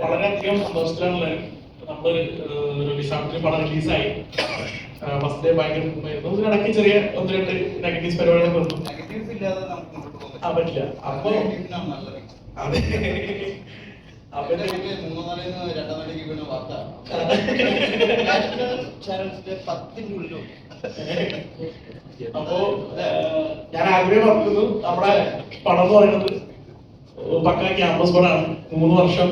വളരെയധികം സന്തോഷത്തിലാണ്. നമ്മള് റിലീസാണ്, പടം റിലീസായി. ഫസ്റ്റ് ഡേ ഭയങ്കര ഇടയ്ക്ക് ചെറിയ ഒന്ന് രണ്ട് നെഗറ്റീവ്സ് പരിപാടികൾ വന്നു. പറ്റില്ല. അപ്പൊ അതെ, അപ്പോ ഞാൻ ആഗ്രഹം പറഞ്ഞത് നമ്മുടെ പടം എന്ന് പറയുന്നത് പക്ക ക്യാമ്പസ് പടമാണ്. 3 വർഷം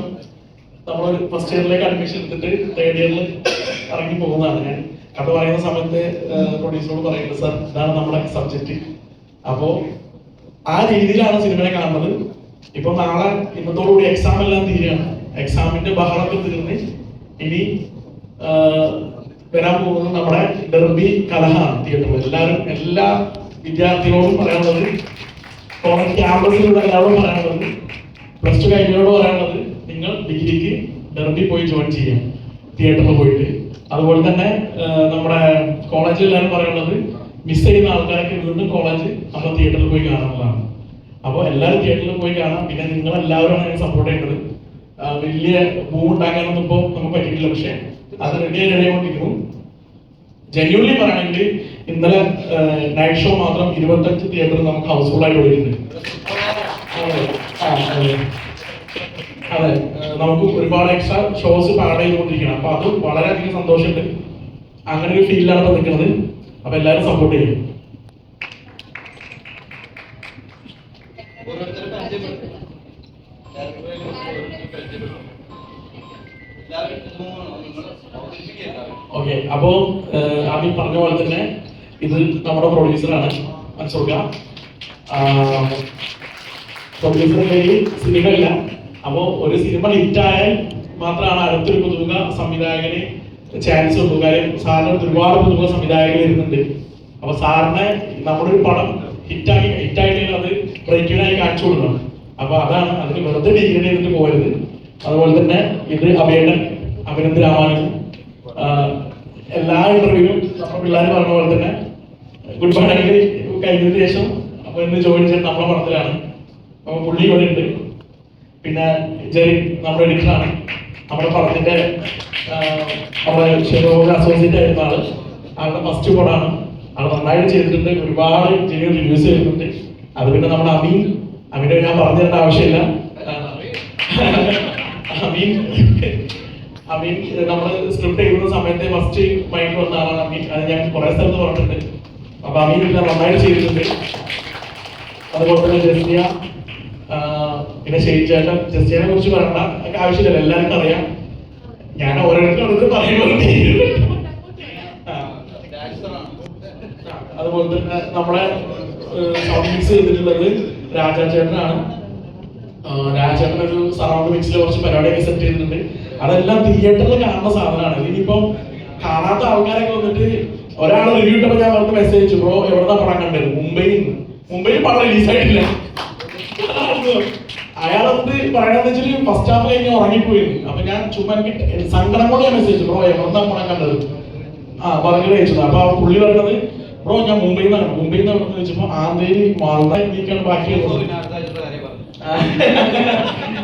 നമ്മൾ ഫസ്റ്റ് ഇയറിലേക്ക് അഡ്മിഷൻ എടുത്തിട്ട് തേർഡ് ഇയറിൽ ഇറങ്ങി പോകുന്നതാണ്. ഞാൻ കഥ പറയുന്ന സമയത്ത് പ്രൊഡ്യൂസറോട് പറയുന്നത്, സാർ ഇതാണ് നമ്മുടെ സബ്ജക്റ്റ്. അപ്പോ ആ രീതിയിലാണ് സിനിമയെ കാണുന്നത്. ഇപ്പൊ നാളെ ഇന്നത്തോടുകൂടി എക്സാം എല്ലാം തീരുകയാണ്. എക്സാമിന്റെ ബഹളത്തിൽ തീർന്ന് ഇനി വരാൻ പോകുന്നത് നമ്മുടെ ഡെർബി കലഹാണ് തിയേറ്ററിൽ. എല്ലാ വിദ്യാർത്ഥികളോടും പറയാനുള്ളത്, കോളേജ് ക്യാമ്പസിലുള്ള എല്ലാവരോടും പറയാനുള്ളത്, പ്ലസ് ടു കഴിഞ്ഞവരോട് പറയാനുള്ളത്, നിങ്ങൾ ഡിഗ്രിക്ക് ഡെർബി പോയി ജോയിൻ ചെയ്യാം തിയേറ്ററിൽ പോയിട്ട്. അതുപോലെ തന്നെ നമ്മുടെ കോളേജിൽ എല്ലാവരും പറയാനുള്ളത്, മിസ് ചെയ്യുന്ന ആൾക്കാരൊക്കെ വീണ്ടും കോളേജ് നമ്മുടെ തിയേറ്ററിൽ പോയി കാണാനുള്ളതാണ്. അപ്പോൾ എല്ലാവരും തിയേറ്ററിൽ പോയി കാണാം. പിന്നെ നിങ്ങൾ എല്ലാവരുമാണ് അതിനെ സപ്പോർട്ട് ചെയ്യേണ്ടത്. വലിയ ബൂം ഉണ്ടാക്കാനൊന്നും ഇപ്പോൾ നമുക്ക് പറ്റിയിട്ടില്ല, പക്ഷെ അത് റെഡിയായിക്കൊണ്ടിരിക്കുന്നു. ജെന്യൂൻലി പറയുകയാണെങ്കിൽ ഇന്നലെ നൈറ്റ് ഷോ മാത്രം 25 തിയേറ്ററിൽ നമുക്ക് ഹൗസ്ഫുൾ ആയിട്ട് ഓടിയിട്ടുണ്ട്. അതെ, നമുക്ക് ഒരുപാട് എക്സ്ട്രാ ഷോസ് പാഡ് ചെയ്തുകൊണ്ടിരിക്കണം. അപ്പൊ അത് വളരെയധികം സന്തോഷമുണ്ട്. അങ്ങനെ ഒരു ഫീലിലാണ് ഇപ്പൊ നിൽക്കുന്നത്. അപ്പൊ എല്ലാവരും സപ്പോർട്ട് ചെയ്യും. ഓക്കെ, അപ്പോ ആദ്യം പറഞ്ഞ പോലെ തന്നെ ഇത് നമ്മുടെ പ്രൊഡ്യൂസറാണ് മനസ്സുക. പ്രൊഡ്യൂസറിന്റെ പേര് സിനിമയില്ല. അപ്പോ ഒരു സിനിമ ഹിറ്റായാൽ മാത്രമാണ് അടുത്തൊരു പുതുമുഖ സംവിധായകന് ചാൻസ് ഉള്ളൂ. കാര്യം സാറിന് ഒരുപാട് പുതുമുഖ സംവിധായകർ വരുന്നുണ്ട്. അപ്പൊ സാറിനെ നമ്മുടെ ഒരു പടം ഹിറ്റായിട്ട് അത് ബ്രേക്കിനായി കാണിച്ചു കൊടുക്കണം. അപ്പൊ അതാണ്, അതിന് വെറുതെ ഡിഗ്രി ചെയ്തിട്ട് പോയത്. അതുപോലെ തന്നെ ഇത് അഭിനന്ദ് രാമാനുജൻ എല്ലാ ഇന്റർവ്യൂവും നമ്മുടെ പിള്ളേർ പറഞ്ഞ പോലെ തന്നെ ഗുഡ് ബൈ കഴിഞ്ഞതിന് ശേഷം അപ്പൊ ഇന്ന് ജോയിൻ ചെയ്ത് നമ്മുടെ പടത്തിലാണ്. അപ്പൊ പുള്ളി ഇവിടെ ഉണ്ട്. പിന്നെ ജെറി നമ്മുടെ എഡിറ്ററാണ്. നമ്മുടെ പടത്തിന്റെ നമ്മുടെ അസോസിയേറ്റ് ആയിരുന്ന ആളുടെ ഫസ്റ്റ് പടമാണ്. ആൾ നന്നായിട്ട് ചെയ്തിട്ടുണ്ട്. ഒരുപാട് ജെന്യൂൻ റിവ്യൂസ് ചെയ്തിട്ടുണ്ട്. അത് പിന്നെ നമ്മുടെ അമീനെ ഞാൻ പറഞ്ഞു തരേണ്ട ആവശ്യമില്ല. അമീൻ നമ്മൾ സ്ക്രിപ്റ്റ് എഴുതുന്ന സമയത്ത് ഫസ്റ്റ് മൈൻഡ് വന്ന ആളാണ് അമീൻ. അത് ഞാൻ കുറെ സ്ഥലത്ത് പറഞ്ഞിട്ടുണ്ട്. അപ്പൊ അമീൻ എല്ലാം നന്നായിട്ട് ചെയ്തിട്ടുണ്ട്. അതുപോലെ തന്നെ ജസ്റ്റിയ, പിന്നെ ഷെയ്ജേട്ടൻ. ജസ്റ്റിയനെ കുറിച്ച് പറയണ്ട ആവശ്യമില്ല, എല്ലാവർക്കും അറിയാം. ഞാൻ ഓരോരുത്തരും പറയുമ്പോൾ അതുപോലെ തന്നെ നമ്മുടെ സൗണ്ട് മിക്സ് ചെയ്തിട്ടുള്ളത് രാജാചേട്ടനാണ്. രാജേട്ടൻ ഒരു സറൗണ്ട് മിക്സിൽ കുറച്ച് പരിപാടിയൊക്കെ സെറ്റ് ചെയ്തിട്ടുണ്ട്. അതെല്ലാം തിയേറ്ററിൽ കാണുന്ന സാധനമാണ്. ഇനിയിപ്പം കാണാത്ത ആൾക്കാരൊക്കെ വന്നിട്ട് ഒരാൾ റിവ്യൂ ഇട്ടപ്പോൾ ഞാൻ അവർക്ക് മെസ്സേജ്, ബ്രോ എവിടെന്നാ പടം കണ്ടത്? മുംബൈയിൽ പടം റിലീസായിട്ടില്ല. അയാൾ വന്നിട്ട് പറയണെന്ന് വെച്ചാൽ ഫസ്റ്റ് ഹാഫ് കഴിഞ്ഞ് ഉറങ്ങിപ്പോയിരുന്നു. അപ്പൊ ഞാൻ ചുമ്മാ എനിക്ക് സങ്കടം കൊണ്ട് ഞാൻ മെസ്സേജ്, ബ്രോ എവിടെന്നാ പടം കണ്ടത്? പറഞ്ഞു വെച്ചത്. അപ്പൊ പുള്ളി പറയുന്നത്, ബ്രോ ഞാൻ മുംബൈയിൽ നിന്ന് വെച്ചപ്പോ ആന്ധ്രയിൽ മാറുന്നൊക്കെയാണ് ബാക്കിയുള്ളത്.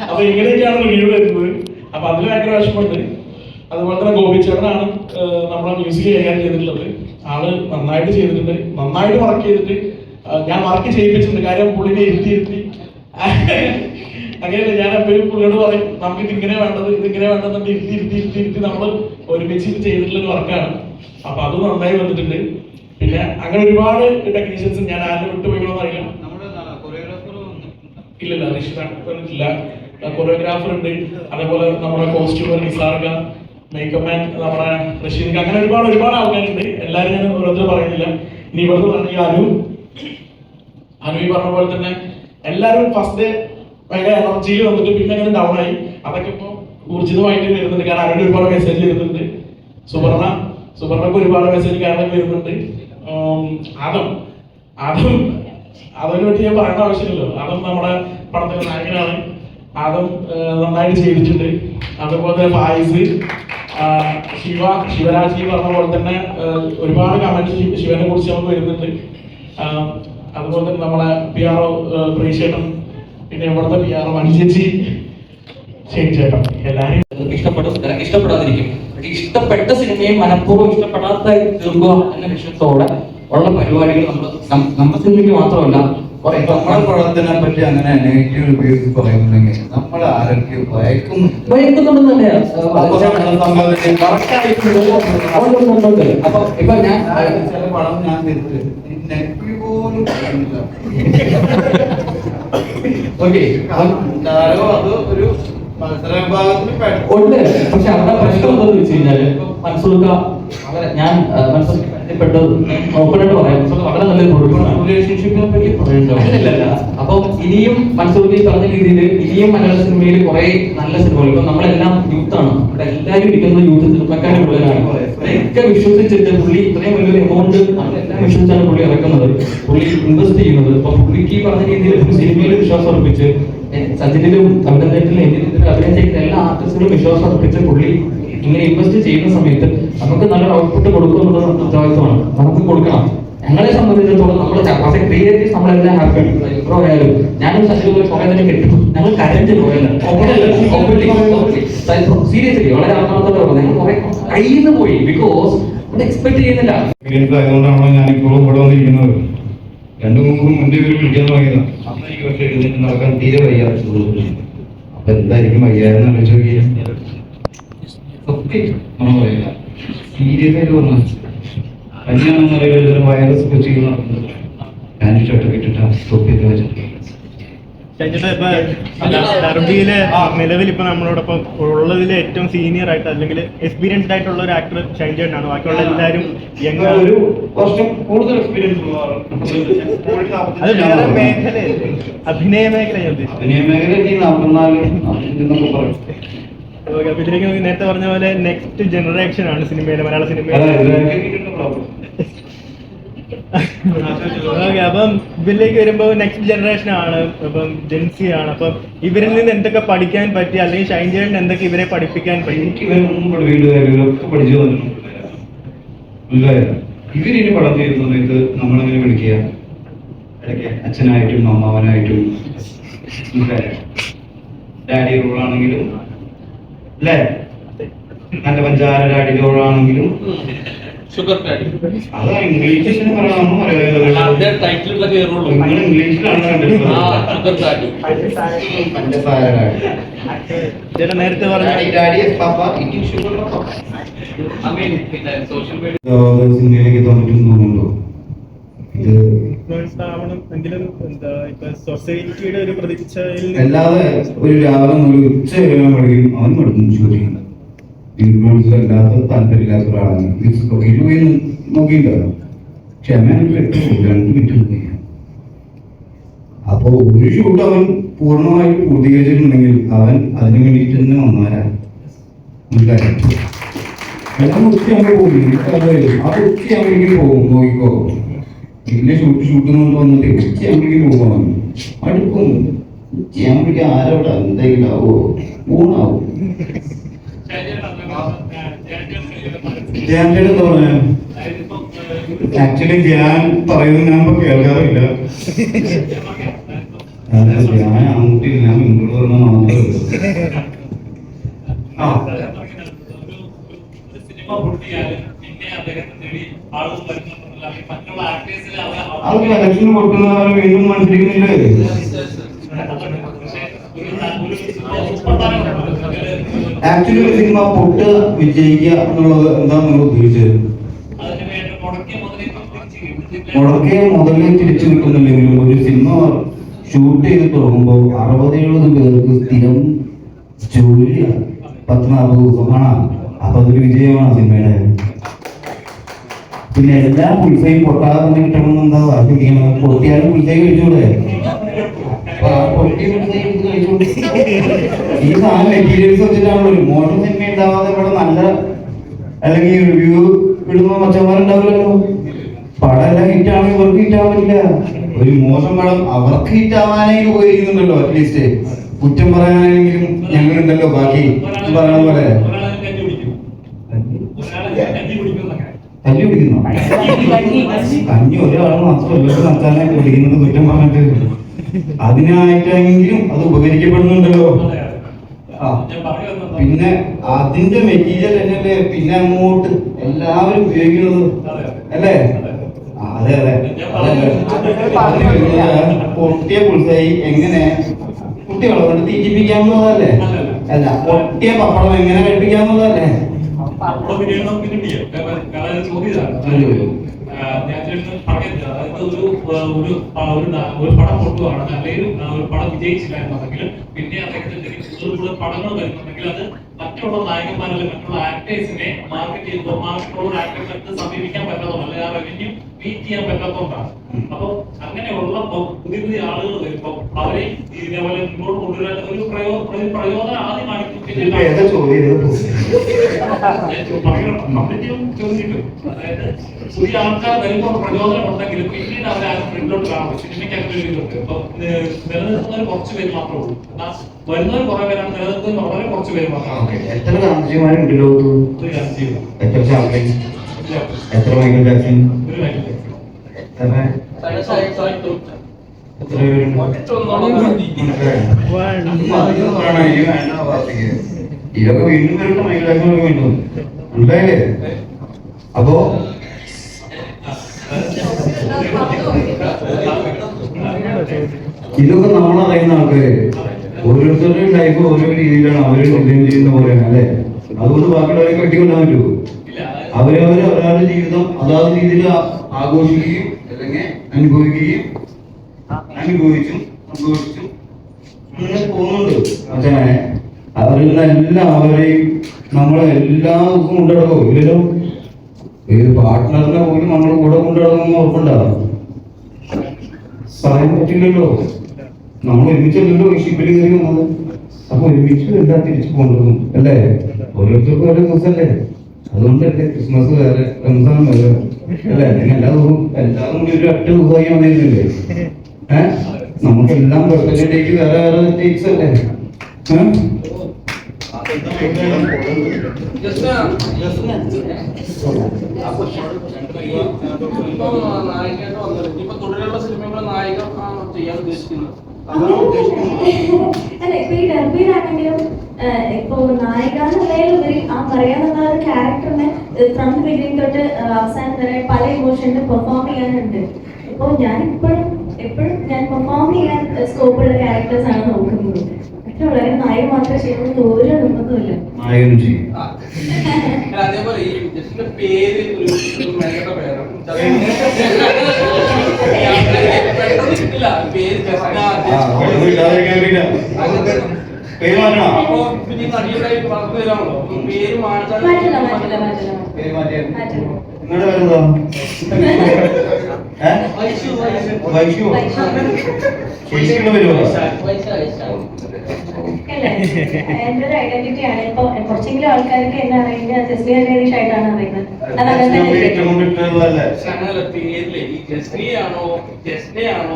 അപ്പൊ ഇങ്ങനെയൊക്കെയാണ് റിവ്യൂ വരുന്നത്. അപ്പൊ അതിൽ ഭയങ്കര വിഷമമുണ്ട്. അതുപോലെ തന്നെ ഗോപിച്ചേട്ടനാണ് നമ്മളെ മ്യൂസിക് കൈകാര്യം ചെയ്തിട്ടുള്ളത്. ആള് നന്നായിട്ട് ചെയ്തിട്ടുണ്ട്, നന്നായിട്ട് വർക്ക് ചെയ്തിട്ട് ഞാൻ വർക്ക് ചെയ്യിപ്പിച്ചിട്ടുണ്ട്. കാര്യം പുള്ളിനെ ഇരുത്തി അങ്ങനെയല്ല, ഞാൻ എപ്പോഴും പുള്ളിയോട് പറയും, നമുക്ക് ഇതിങ്ങനെ വേണ്ടത് ഇരുത്തി നമ്മൾ ഒരുമിച്ച് ചെയ്തിട്ടുള്ള ഒരു വർക്കാണ്. അപ്പൊ അത് നന്നായി വന്നിട്ടുണ്ട്. പിന്നെ അങ്ങനെ ഒരുപാട് ടെക്നീഷ്യൻസ്, ഞാൻ ആരും വിട്ടുപോയിക്കണമെന്ന് അറിയില്ല. ഇല്ലല്ല, വന്നിട്ടില്ല. കൊറിയോഗ്രാഫർ ഉണ്ട്. അതേപോലെ നമ്മുടെ കോസ്റ്റ്യൂമർ നിസാർക്ക, മേക്കപ്പ് മാൻ നമ്മുടെ റഷീദ്, അങ്ങനെ ഒരുപാട് ആൾക്കാരുണ്ട്. എല്ലാവരും ഞാൻ ഓരോരുത്തർ പറയുന്നില്ല. ഇനി ഇവിടുത്തെ പറഞ്ഞ അനു ഈ പറഞ്ഞ പോലെ തന്നെ എല്ലാവരും ഫസ്റ്റ് ഡേ ഭയങ്കര എനർജിയിൽ വന്നിട്ട് പിന്നെ അങ്ങനെ ഡൗൺ ആയി. അതൊക്കെ ഇപ്പോൾ ഊർജിതമായിട്ട് വരുന്നുണ്ട്. കാരണം അവരുടെ ഒരുപാട് മെസ്സേജ് വരുന്നുണ്ട്. സുവർണക്ക് ഒരുപാട് മെസ്സേജ് കാരണം വരുന്നുണ്ട്. അതിനെ പറ്റി ഞാൻ പറയേണ്ട ആവശ്യമില്ലല്ലോ. അതും നമ്മുടെ പടത്തിലെ നായകനാണ്. അതും നന്നായിട്ട് ചെയ്തിട്ടുണ്ട്. അതുപോലെ തന്നെ ഫായിസ്, ശിവരാജ് പറഞ്ഞ പോലെ തന്നെ ഒരുപാട് കമന്റ് ശിവനെ കുറിച്ച് നമുക്ക് വരുന്നുണ്ട്. അതുപോലെ തന്നെ നമ്മളെ PR പ്രീശേട്ടൻ, പിന്നെ ഇവിടുത്തെ PR മണി ചേച്ചി, ശരി ചേട്ടാ, എല്ലാരും ഇഷ്ടപ്പെടാതിരിക്കും. പക്ഷെ ഇഷ്ടപ്പെട്ട സിനിമയെ മനഃപൂർവ്വം ഇഷ്ടപ്പെടാത്ത തീർക്കുക എന്ന ലക്ഷ്യത്തോടെ ഉള്ള പരിപാടികൾ നമ്മുടെ സിനിമയ്ക്ക് മാത്രമല്ല. നമ്മുടെ പടത്തിനെ പറ്റി അങ്ങനെ നെഗറ്റീവ് റിവ്യൂസ് പറയുന്നുണ്ടെങ്കിൽ നമ്മൾ ആരൊക്കെ ഭയക്കുന്നുണ്ടെന്ന് തന്നെയാണ്. അപ്പൊ ഇപ്പൊ ഞാൻ ചില പടം ഞാൻ നെഗറ്റീവ് പോലും ഓക്കെ അത് ഒരു മത്സര വിഭാഗത്തിൽ ഉണ്ട്. പക്ഷെ അവിടെ പ്രശ്നം എന്താണെന്ന് വെച്ച് കഴിഞ്ഞാല് മനസ്സുക ഞാൻ മനസ്സിലാക്കി ഓപ്പണായിട്ട് പറയാം, വളരെ നല്ലൊരു പ്രൊഡക്റ്റാണ്. റിലേഷൻഷിപ്പിനെ പറ്റി പറയുന്നില്ല. അപ്പൊ ഇനിയും മനസ്സുകൂടി പറഞ്ഞ രീതിയിൽ ഇനിയും മലയാള സിനിമയിൽ കുറെ നല്ല സിനിമകൾ, ഇപ്പൊ നമ്മളെല്ലാം യൂത്താണ്, ഇവിടെ എല്ലാവരും ഇരിക്കുന്നത് യൂത്ത് സിനിമക്കാരുടെ ഉള്ളിലാണ്. ഒക്കെ വിശ്വസിച്ചിട്ട് പുള്ളി ഇത്രയും വലിയൊരു എമൗണ്ട് നമ്മളെല്ലാം വിശ്വസിച്ചാണ് പുള്ളി ഇറക്കുന്നത്, പുള്ളി ഇൻവെസ്റ്റ് ചെയ്യുന്നത്. അപ്പൊ പുള്ളിക്ക് പറഞ്ഞ രീതിയിൽ ഒരു സിനിമയിൽ വിശ്വാസം ഉറപ്പിച്ച് സച്ചിനിലും കവിതത്തിലും എന്തിനും അഭിനയിച്ചിട്ട് എല്ലാ ആർട്ടിസ്റ്റിലും വിശ്വാസം അർപ്പിച്ച് പുള്ളി ഇങ്ങനെ ഇൻവെസ്റ്റ് ചെയ്യുന്ന സമയത്ത് നമുക്ക് നല്ലൊരു ഔട്ട്പുട്ട് കൊടുക്കുന്നത് ഉത്തരവാദിത്വമാണ്, നമുക്ക് കൊടുക്കണം. ഞങ്ങളെ സംബന്ധിച്ചിടത്തോളം നമ്മൾ ക്രിയേറ്റീവ്സ് നമ്മളെല്ലാം ഹാപ്പിയാണ്. എത്രോ ആയാലും ഞാനും സച്ചിനും കുറെ തന്നെ കെട്ടിട്ടു, ഞങ്ങൾ കരഞ്ഞ് പോയല്ല സീരിയസ്ലി വളരെ ആത്മാർത്ഥത്തോടെ പറഞ്ഞു. ഞങ്ങൾ കുറെ കയ്യിൽ നിന്ന് പോയി, ബിക്കോസ് അത് എക്സ്പെക്ട് ചെയ്യുന്നില്ല. ആയതുകൊണ്ടാണോ ഞാനിപ്പോഴും ഇവിടെ വന്നിരിക്കുന്നത്. 2-3 മുന്നേ ഇവർ വിളിക്കാൻ തുടങ്ങിയതാണ്. അന്ന് എനിക്ക് പക്ഷേ എഴുന്നേറ്റ് നടക്കാൻ തീരെ വയ്യാതെ. അപ്പൊ എന്തായിരിക്കും വയ്യാതെന്ന് ആലോചിച്ച് നോക്കിയാൽ നമ്മൾ പറയില്ല, സീരിയസ് ആയിട്ട് പറഞ്ഞു കല്യാണം അറിയില്ല, വൈറസ് കൊച്ചി നടക്കുന്നത് ഞാൻ ഷർട്ടൊക്കെ ഇട്ടിട്ടാണ് സ്റ്റോപ്പ് ചെയ്ത് വെച്ചിട്ട്. ഡർബിയിലെ നിലവിൽ ഇപ്പൊ നമ്മളോടൊപ്പം ഉള്ളതിൽ ഏറ്റവും സീനിയർ ആയിട്ട് അല്ലെങ്കിൽ എക്സ്പീരിയൻസ്ഡ് ആയിട്ടുള്ള ഒരു ആക്ടർ ഷൈൻ ചേട്ടനാണ്. ബാക്കിയുള്ള എല്ലാവരും ഒരു വർഷം കൂടുതൽ എക്സ്പീരിയൻസ് അത് വേറെ മേഖലയല്ലേ, അഭിനയ മേഖല ഞാൻ ഉദ്ദേശിച്ചത്. അഭിനയ മേഖല 44 പറയും. അപ്പൊ ഇതിലേക്ക് നേരത്തെ പറഞ്ഞ പോലെ നെക്സ്റ്റ് ജനറേഷൻ ആണ് സിനിമയിലെ, മലയാള സിനിമയിലെ. അപ്പം ഇതിലേക്ക് വരുമ്പോ നെക്സ്റ്റ് ജനറേഷൻ ആണ്, അപ്പം ജെൻസി ആണ്. അപ്പം ഇവരിൽ നിന്ന് എന്തൊക്കെ പഠിക്കാൻ പറ്റി, അല്ലെങ്കിൽ ഷൈൻ ചേട്ടൻ എന്തൊക്കെ ഇവരെ പഠിപ്പിക്കാൻ പറ്റി? ഇവരിനി പടം ചെയ്യുന്ന സമയത്ത് നമ്മളെങ്ങനെ വിളിക്കുക, ഇടയ്ക്ക് അച്ഛനായിട്ടും അമ്മാവനായിട്ടും ഡാഡി റോളാണെങ്കിലും അല്ലേ, നല്ല പഞ്ചാര ഡാഡി റോളാണെങ്കിലും അതാ ഇംഗ്ലീഷിന് പറയണമെന്ന് പറയുന്നത്. നിങ്ങൾ ഇംഗ്ലീഷിലാണ് ചേട്ടാ നേരത്തെ പറഞ്ഞ സിനിമയിലേക്ക് എത്താൻ പറ്റും തോന്നുന്നുണ്ടോ? ഇത് സൊസൈറ്റിയുടെ ഒരു പ്രതീക്ഷയിൽ അല്ലാതെ ഒരു രാവിലെ മുതൽ ഉച്ച വരെ പഠിക്കും, അവൻ പഠിക്കും ചോദിക്കും. ഇൻഫ്ലുവൻസർ അല്ലാത്ത താല്പര്യമില്ലാത്ത ഒരാളാണ്. ഇരുപത് നോക്കിയിട്ടുണ്ടോ? ക്ഷമയായിട്ട് 2 മിനിറ്റ് നോക്കിയാൽ അപ്പൊ ഒരു ഷൂട്ട് അവൻ പൂർണ്ണമായിട്ട് പൂർത്തീകരിച്ചിട്ടുണ്ടെങ്കിൽ അവൻ അതിനു വേണ്ടിയിട്ട് തന്നെ വന്നവരാണ്. എല്ലാം ഉച്ചയാകുമ്പോൾ പോകും, ആ ഉച്ചയാകുമ്പോഴേക്കും പോകും. നോക്കിക്കോ, പിന്നെ ഷൂട്ട് കൊണ്ട് വന്നിട്ട് ഉച്ചയാകുമ്പോഴേക്കും പോകും. അടുക്കും ഉച്ചയാകുമ്പോഴേക്കും ആരോടാ എന്തെങ്കിലും ആവോ, ഊണാവും. ആക്ച്വലി ഞാൻ പറയുന്നത് ഞാൻ ഇപ്പൊ കേൾക്കാറില്ല. ഞാൻ അങ്ങോട്ടില്ല, ഞാൻ ഇങ്ങോട്ട് പറഞ്ഞ മാത്രമേ അത് കലക്ഷൻ കൊടുക്കുന്നവരെ വീണ്ടും മനസ്സിലാക്കുന്നില്ലേ? ആക്ച്വലി ഒരു സിനിമ പൊട്ട് വിജയിക്കുക എന്നുള്ളത് എന്താ നിങ്ങൾ ഉദ്ദേശിച്ചത്? മുടക്കിയ മുതലേ തിരിച്ചു കിട്ടുന്നില്ലെങ്കിലും ഒരു സിനിമ ഷൂട്ട് ചെയ്ത് തുടങ്ങുമ്പോൾ 60-70 പേർക്ക് സ്ഥിരം ജോലിയാണ്, 10-40 ദിവസമാണ്. അപ്പൊ അതൊരു വിജയമാണ് സിനിമയുടെ. പിന്നെ എല്ലാ പുൽസയും പൊട്ടാതെ തന്നെ കിട്ടണമെന്ന് എന്താ ആഗ്രഹിക്കണം? പൊട്ടിയാലും പുൽസയും കഴിച്ചൂടെ? ഈ സാധനം മെറ്റീരിയൽസ് വെച്ചിട്ടാണല്ലോ ഒരു മോശം സിനിമ ഉണ്ടാവാതെ ഇവിടെ നല്ല അല്ലെങ്കിൽ റിവ്യൂ ഇടുന്ന മച്ചന്മാരുണ്ടാവില്ലല്ലോ. പടം എല്ലാം ഹിറ്റാണെങ്കിൽ ഇവർക്ക് ഹിറ്റാവാൻ പറ്റില്ല. ഒരു മോശം പടം അവർക്ക് ഹിറ്റാവാനെങ്കിലും ഉപയോഗിക്കുന്നുണ്ടല്ലോ. അറ്റ്ലീസ്റ്റ് കുറ്റം പറയാനെങ്കിലും ഞങ്ങളുണ്ടല്ലോ. ബാക്കി പറയണ പോലെ കഞ്ഞി കുടിക്കുന്നോ? കഞ്ഞി ഒരാൾ മാത്രമല്ല സംസ്ഥാനം കുടിക്കുന്നത് കുറ്റം പറഞ്ഞിട്ട് അതിനായിട്ടെങ്കിലും അത് ഉപകരിക്കപ്പെടുന്നുണ്ടല്ലോ. ആ. ഞാൻ പറയുന്നത് പിന്നെ അതിന്റെ മെറ്റീരിയൽ തന്നെയല്ലേ പിന്നെ അങ്ങോട്ട് എല്ലാവരും ഉപയോഗിക്കുന്നത് അല്ലേ? ആ, അതെ അതെ പൊട്ടിയ പുൾസായി എങ്ങനെ കുട്ടികളെ കൊണ്ട് തീറ്റിപ്പിക്കാവുന്നതല്ലേ? അല്ല, പൊട്ടിയ പപ്പടം എങ്ങനെ കഴിപ്പിക്കാവുന്നതല്ലേ? ഒരു പടം പൊട്ടുകയാണ് അല്ലെങ്കിൽ ഒരു പടം വിജയിച്ചില്ല എന്നുണ്ടെങ്കിൽ പിന്നെ അദ്ദേഹത്തിന്റെ പടങ്ങൾ വരുന്നുണ്ടെങ്കിൽ അത് മറ്റുള്ള നായകന്മാരല്ല മറ്റുള്ള ആക്ടേഴ്സിനെ മാർക്കറ്റ് ചെയ്തോ മറ്റുള്ള ആക്ടേഴ്സിനെ സമീപിക്കാൻ പറ്റാത്തതും അല്ലെങ്കിൽ ആ റവന്യൂ മീറ്റ് ചെയ്യാൻ പറ്റാത്തതുകൊണ്ടാണ്. അപ്പൊ അങ്ങനെയുള്ള പുതിയ പുതിയ ആളുകൾ വരുമ്പോൾ അവരെ ഇതേപോലെ മുന്നോട്ട് കൊണ്ടുവരാൻ ഒരു പ്രയോജനം ആദ്യമായിട്ട് അതായത് പുതിയ ആൾക്കാർ വരുമ്പോൾ പ്രചോദനം ഉണ്ടെങ്കിലും പിന്നീട് അവരെ ഫ്രണ്ടിലോട്ട് കാണും. സിനിമയ്ക്ക് അങ്ങനെ ഒരു ഇതുണ്ട്. ഇപ്പൊ നിലനിൽക്കുന്നവർ കുറച്ച് പേര് മാത്രമേ ഉള്ളൂ, എന്നാൽ വരുന്നവർ കുറെ പേരാണ്, നിലനിൽക്കുന്നവർ വളരെ കുറച്ച് പേര് മാത്രമാണ്. എത്ര ഗാന്ധിജിമാരുണ്ട് ലോകത്ത്? എത്ര ചാപ്ലിൻ, എത്ര മൈക്കിൾ ജാക്സൺ, ഇതൊക്കെ വീണ്ടും വരുന്ന മൈക്കിൾ ജാക്സൺ വീണ്ടും ഉണ്ടായില്ലേ? അപ്പോ ഇതൊക്കെ നമ്മളറിയുന്ന ആൾക്കാര് ഓരോരുത്തരുടെയും ലൈഫ് ഓരോ രീതിയിലാണ് അവര് ഡിസൈൻ ചെയ്യുന്ന പോലെയാണ് അല്ലെ? അതുകൊണ്ട് ബാക്കിയുള്ളവരെ കെട്ടിക്കൊണ്ടാൻ പറ്റുമോ? അവരവരുടെ ജീവിതം അതാത് രീതിയിൽ ആഘോഷിക്കുകയും അല്ലെങ്കിൽ അനുഭവിക്കുകയും അനുഭവിച്ചും സന്തോഷിച്ചും അങ്ങനെ പോകുന്നുണ്ട്. അച്ഛനെ അവരെല്ലാവരെയും നമ്മളെ എല്ലാ ദിവസവും കൊണ്ടുനടക്കും. ഇല്ലല്ലോ, ഏത് പാർട്ട്ണറിനെ പോലും നമ്മൾ കൂടെ കൊണ്ടുനടക്കുമെന്ന് ഉറപ്പുണ്ടാവും. പറയാൻ പറ്റില്ലല്ലോ, നമ്മൾ ഒരുമിച്ചല്ലല്ലോ ഈ ഷിപ്പിൽ കയറി വന്നത്. അപ്പൊ ഒരുമിച്ച് എല്ലാം തിരിച്ചു കൊണ്ടുവന്നു അല്ലേ? ഓരോരുത്തർക്കും ഓരോ ദിവസമല്ലേ? അതുകൊണ്ടല്ലേ ക്രിസ്മസ് വേറെ, റംസാൻ വേറെ അല്ലേ? അല്ലെങ്കിൽ എല്ലാവരും കൂടി ഒരു ഒറ്റ ദിവസമായി വന്നിരുന്നില്ലേ? നമുക്കെല്ലാം ബർത്ത്ഡേ ഡേറ്റ് വേറെ വേറെ ഡേറ്റ്സ് അല്ലേ? അല്ല, ഇപ്പൊ ഈ ഡർബിയിലാണെങ്കിലും ഇപ്പൊ നായികാന്നുള്ളതിലുപരി ആ പറയാനുള്ള ഒരു ക്യാരക്ടറിനെ ഫ്രം ദി ബിഗിനിങ് തൊട്ട് അവസാനം വരെ പല ഇമോഷനിലും പെർഫോം ചെയ്യാനുണ്ട്. ഇപ്പൊ ഞാൻ എപ്പോഴും ഞാൻ പെർഫോം ചെയ്യാൻ സ്കോപ്പുള്ള ക്യാരക്ടേഴ്സ് ആണ് നോക്കുന്നത്. മറ്റുള്ള നായിക മാത്രമേ ചെയ്യുന്നത് ഒരു നിർബന്ധമില്ല. അതേപോലെ ഈ ജസ്റ്റിന്റെ പേര് ഒരു മെനക്കെട്ട പേരാണ്. കിട്ടില്ല പേര് അപ്പൊ പിന്നെ ഈ നടിയുടെയായിട്ട് വളർന്നു വരാമല്ലോ, പേര് മാറ്റാൻ എന്റെ ഒരു ഐഡന്റിറ്റി ആണ്. ഇപ്പൊ കുറച്ചെങ്കിലും ആൾക്കാർക്ക് എന്നെ അറിയുന്നത് ജസ്റ്റിയ ഹരീഷ് ആയിട്ടാണ് അറിയുന്നത്. അതങ്ങനെ പേരില്ലേ ഈ ജസ്റ്റിയാണോ ജസ്റ്റിയാണോ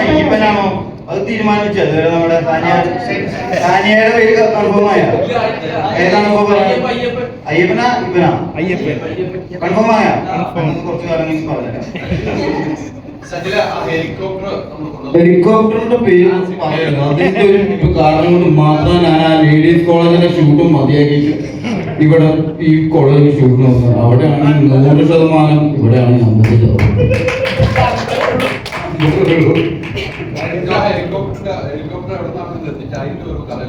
അയ്യപ്പനാണോ അത് തീരുമാനിച്ചത് നമ്മുടെ സാനിയയുടെ പേര് കൺഫേം ആയ ഏതാണ്? അയ്യപ്പനാ ഇപ്പനാ? കൺഫേം ആയ? കുറച്ച് കാലം പറഞ്ഞില്ല. ഹെലികോപ്റ്ററിന്റെ പേര് പറയുന്നത് അതിന്റെ ഒരു കാരണം കൊണ്ട് മാത്രം ഞാൻ ആ ലേഡീസ് കോളേജിന്റെ ഷൂട്ടും മതിയാക്കിയിട്ട് ഇവിടെ ഈ കോളേജിൽ ഷൂട്ട് നോക്കുന്നത്. അവിടെയാണ് 100%, ഇവിടെയാണ് 50%. ഹെലികോപ്റ്റർ എവിടെ നിന്നാണ് എത്തിച്ചാൽ അതിന്റെ ഒരു കഥ